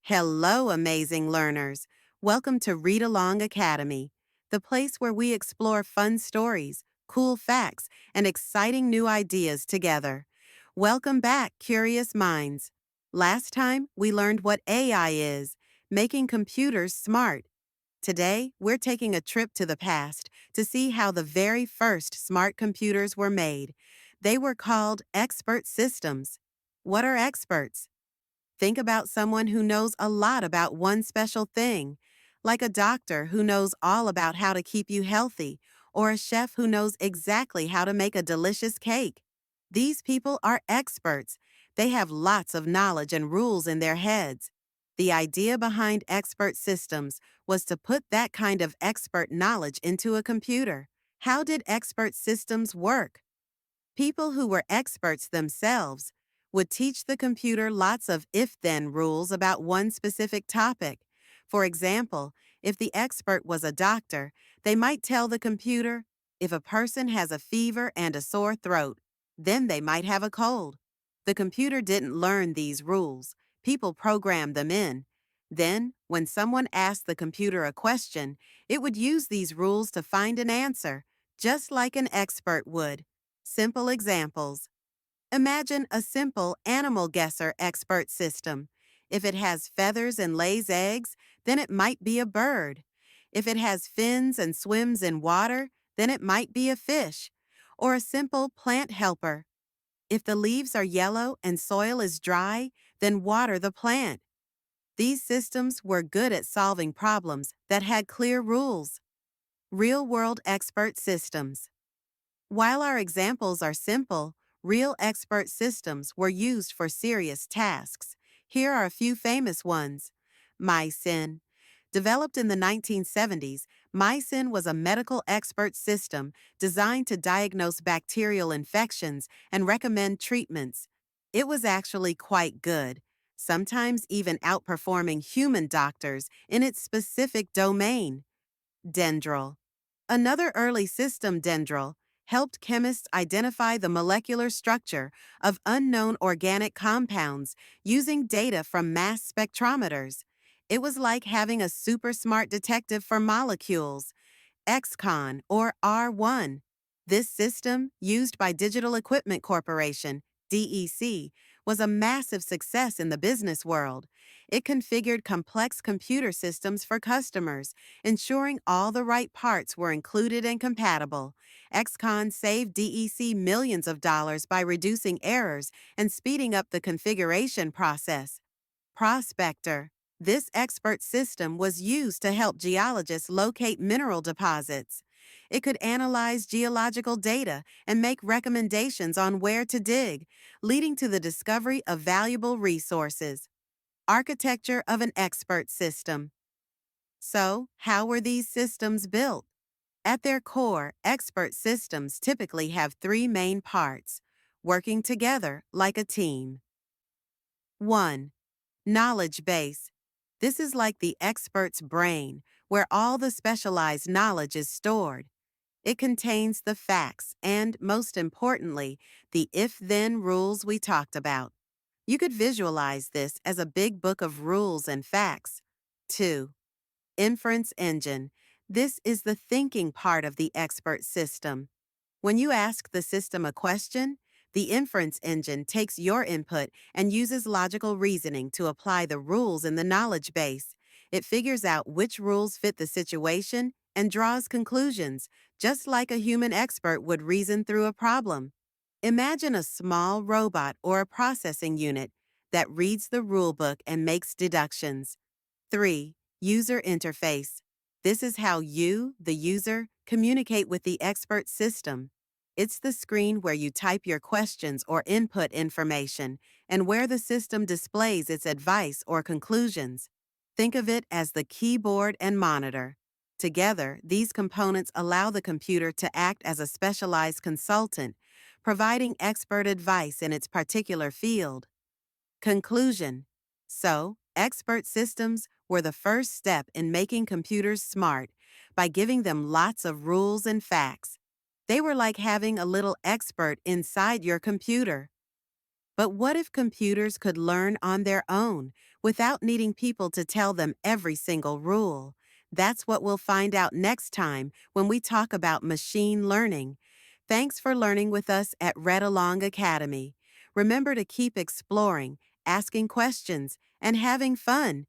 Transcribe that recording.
Hello, amazing learners. Welcome to Read Along Academy, the place where we explore fun stories, cool facts, and exciting new ideas together. Welcome back, curious minds. Last time, we learned what AI is, making computers smart. Today, we're taking a trip to the past to see how the very first smart computers were made. They were called expert systems. What are experts? Think about someone who knows a lot about one special thing, like a doctor who knows all about how to keep you healthy, or a chef who knows exactly how to make a delicious cake. These people are experts. They have lots of knowledge and rules in their heads. The idea behind expert systems was to put that kind of expert knowledge into a computer. How did expert systems work? People who were experts themselves would teach the computer lots of if-then rules about one specific topic. For example, if the expert was a doctor, they might tell the computer, if a person has a fever and a sore throat, then they might have a cold. The computer didn't learn these rules. People programmed them in. Then, when someone asked the computer a question, it would use these rules to find an answer, just like an expert would. Simple examples. Imagine a simple animal guesser expert system. If it has feathers and lays eggs, then it might be a bird. If it has fins and swims in water, then it might be a fish. Or a simple plant helper. If the leaves are yellow and soil is dry, then water the plant. These systems were good at solving problems that had clear rules. Real-world expert systems. While our examples are simple, real expert systems were used for serious tasks. Here are a few famous ones. MySyn. Developed in the 1970s, MySyn was a medical expert system designed to diagnose bacterial infections and recommend treatments. It was actually quite good, sometimes even outperforming human doctors in its specific domain. Dendril. Another early system, Dendril, helped chemists identify the molecular structure of unknown organic compounds using data from mass spectrometers. It was like having a super smart detective for molecules. XCON, or R1. This system, used by Digital Equipment Corporation, DEC, was a massive success in the business world. It configured complex computer systems for customers, ensuring all the right parts were included and compatible. XCON saved DEC millions of dollars by reducing errors and speeding up the configuration process. Prospector. This expert system was used to help geologists locate mineral deposits. It could analyze geological data and make recommendations on where to dig, leading to the discovery of valuable resources. Architecture of an expert system. So, how were these systems built? At their core, expert systems typically have three main parts, working together like a team. 1. Knowledge base. This is like the expert's brain, where all the specialized knowledge is stored. It contains the facts and, most importantly, the if-then rules we talked about. You could visualize this as a big book of rules and facts. 2. Inference engine. This is the thinking part of the expert system. When you ask the system a question, the inference engine takes your input and uses logical reasoning to apply the rules in the knowledge base. It figures out which rules fit the situation and draws conclusions, just like a human expert would reason through a problem. Imagine a small robot or a processing unit that reads the rulebook and makes deductions. 3. User interface. This is how you, the user, communicate with the expert system. It's the screen where you type your questions or input information and where the system displays its advice or conclusions. Think of it as the keyboard and monitor. Together, these components allow the computer to act as a specialized consultant, providing expert advice in its particular field. Conclusion. So, expert systems were the first step in making computers smart by giving them lots of rules and facts. They were like having a little expert inside your computer. But what if computers could learn on their own without needing people to tell them every single rule. That's what we'll find out next time when we talk about machine learning. Thanks for learning with us at Read Along Academy. Remember to keep exploring, asking questions, and having fun.